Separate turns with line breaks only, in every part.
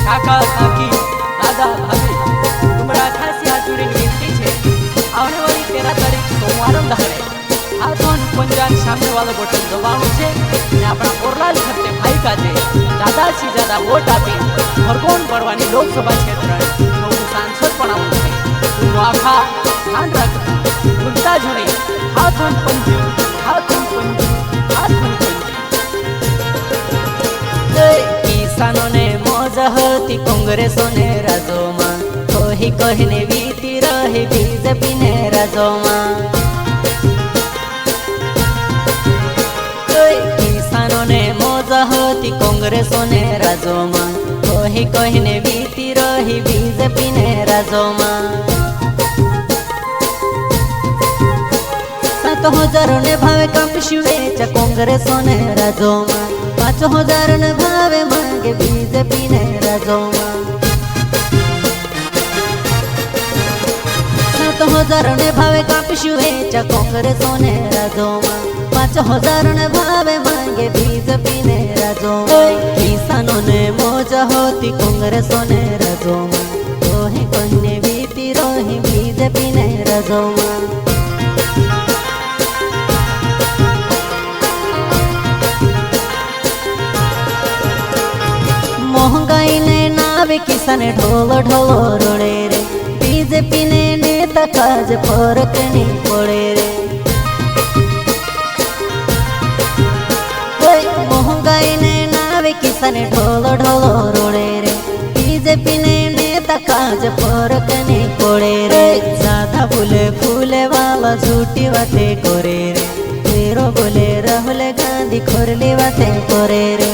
કાકા કાકી દાદા ભાભી તમારા ખાસ હાથ જોડીને વિનંતી છે આવને વાળી 13 તારીખ સોમવારમ દહાડે આ ફોન પંજાન સામે વાળો બટન દબાવવાનું છે અને આપણા કોરલાલ ખત્તે ભાઈ કાજે જ્યાદા થી જ્યાદા વોટ આપી ભરકોન પડવાની લોકસભા ક્ષેત્ર નવું સાંસદ પણ આવવાનું છે તું આખા ધ્યાન રાખ ભૂલતા જ નહીં હાથન પંજી હાથન પંજી હાથન પંજી કિસાનો ને મોજ હતી કોંગ્રેસો ને રાજોમાં કહી કહીને વીતી રહી બીજેપી ને રાજોમાં કિસાનો ને મોજ હતી કોંગ્રેસો ને રાજોમાં કહી કહીને વીતી રહી બીજેપી ને રાજોમાં 7,000 ને ભાવે કાપશું વેચ કોંગ્રેસો ને રાજોમાં 5,000 ને ભાવે માંગે બીજેપી ને રાજોમાં 7,000 ને ભાવે કાપશું વેચ કોંગ્રેસો ને રાજોમાં 5,000 ને ભાવે માંગે બીજેપી ને રાજોમાં કિસાનો ને મોજ હોતી કોંગ્રેસો ને રાજોમાં તોહી કોઈને વીતી રહી બીજેપી ને રાજોમાં महंगाई ने नावे किसान ढोलो ढोलो रोड़े रे बीजेपी ने नेता काज फर्क नहीं पड़े रे महंगाई ने नावे किसान ढोलो ढोलो रोड़े रे बीजेपी ने नेता काज फर्क नहीं पड़े रे ज्यादा बोले फूले वाला झूठी बातें करे रे तेरो बोले राहुल गांधी खोरली बातें करे रे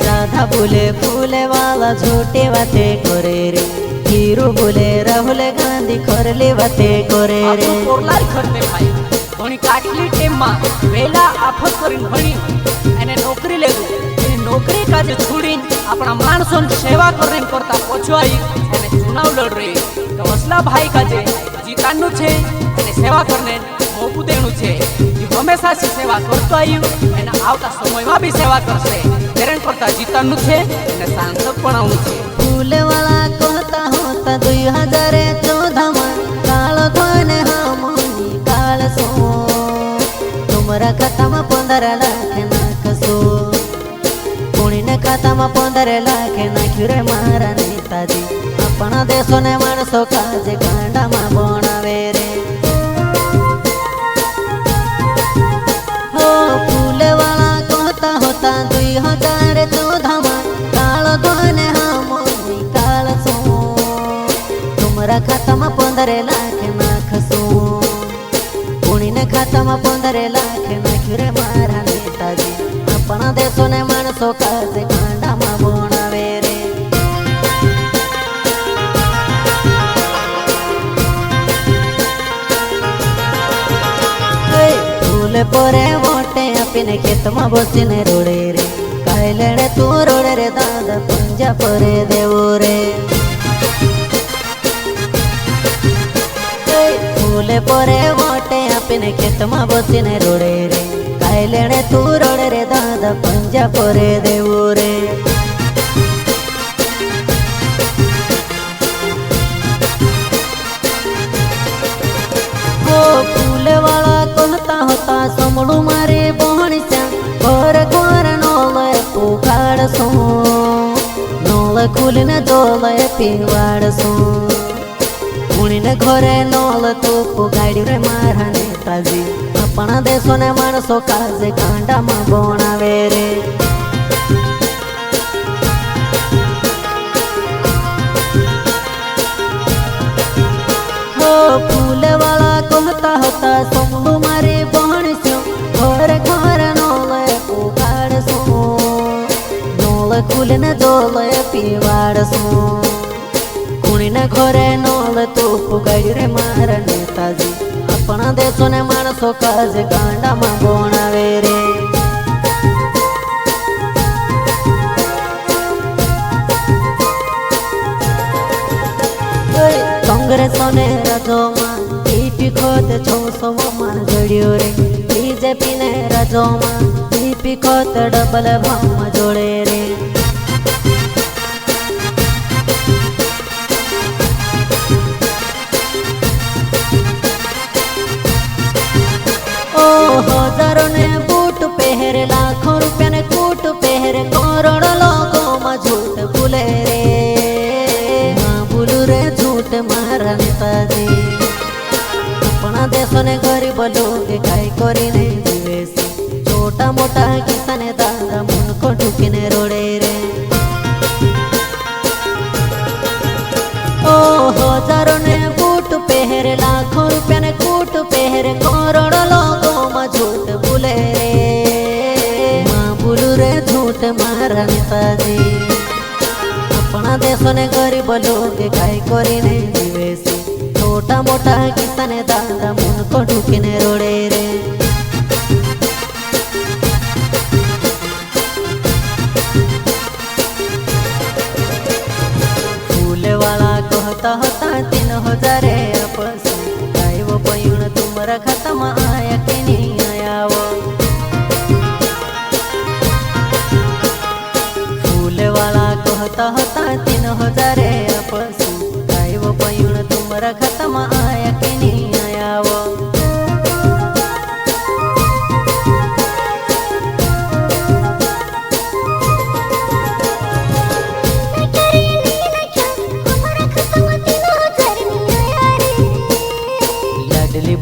ज्यादा बोले फूले वाला झूठे बातें करे रे हीरो बोले राहुल गांधी खोरली बातें करे रे कोरलाल खरते भाई घणी काटली टेम માં વેલા આફત કરીને ભણી અને નોકરી લેવું એ નોકરી કાજે છોડીને આપણા માણસોની સેવા કરીને કરતા પહોંચવાઈ અને ચુનાવ લડ રહી તો વસલા ભાઈ કાજે જીતાનું છે અને સેવા કરને મોકું દેણું છે જે હંમેશા સેવા કરતો આવ્યું અને આવતા સમયમાં બી સેવા કરશે तेरन करता जीतनु छे ने सांसद पण आवनु छे फूले वाला कहता होता 2014 में काल धोने हमनी काल सो तुमरा खाता में 15 लाख नाखसो कोणी ने खाता में 15 लाख नाख्यु रे मारा नेताजी अपना देशो ने माणसो काजे गांडा में बनावे रे हो फूले वाला कहता होता 2014 में काल धोने हमनी काल सो तुमरा खाता में 15 लाख नाखसो कोणी ने खाता में 15 लाख नाख्यु रे मारा नेताजी अपना देशो ने माणसो काजे गांडा में बनावे रे फूले परे वोटे अपने खेत में बसीने रोड़े रे कायलेड़े तू रोड़े रे दादा पंजा परे देवो रे फूले परे वोटे अपने खेत में बसीने रोड़े रे कायलेड़े तू रोड़े रे दादा पंजा परे देवो रे फूले वाला कहता होता समड़ू मारे बहनी से घर घर नोले पुकाड़ सो नोले खुलने डोले पीवाड़ सो कुणी ने घरे नोले तो पुगाड़ी रे मारा नेताजी अपना देशो ने माणसो काजे गांडा में बनावे रे फूले वाला कहता होता समड़ू मारे बहन से घर घर नोले पुकाड़ सो नोले खुलने डोले पीवाड़ सो कुणी ने घरे नोले तो पुगाड़ी रे मारा नेताजी अपना देशो ने माणसो काजे गांडा में बनावे रे कांग्रेसो ने રાજોમાં ઈપી ખોદ 600 માં જડ્યો રે બીજેપી ને રાજોમાં રૂપી કોત ડબલ ભાવમાં જોડે રે हजारों ने बूट पहरे लाखों रुपया ने कूट पहरे करोड़ों लोगों में झूठ बोले रे माँ बोलू रे झूठ मारा नेताजी अपना देशों ने गरीब लोग खाई करी नहीं जीवे से छोटा मोटा किसान दादा मुन को ढुकीने रोड़े रे हजारों ने बूट पहरे लाखों रुपया ने कूट पहरे करोड़ों लोगों में झूठ बोले रे माँ बोलू रे झूठ मारा नेताजी अपना देशों ने गरीब लोग खाई करी नहीं जीवे से छोटा मोटा किसान दादा मुन को ढुकीने रोड़े रे वाला कहता होता 3000 आपस काय वो पयुण तुम्हारा खत्म आया कि नहीं आया वो फूल वाला कहता होता 3000 आपस काय वो पयुण तुम्हारा खत्म आया कि नहीं आया वो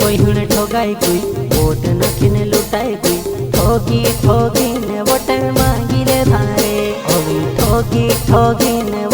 बहिण ठोगाई कोई वोट नखीने लुटाई कोई ठोगी ठोगी ने वोट मांगी ले धारे ठोगी ठोगी ने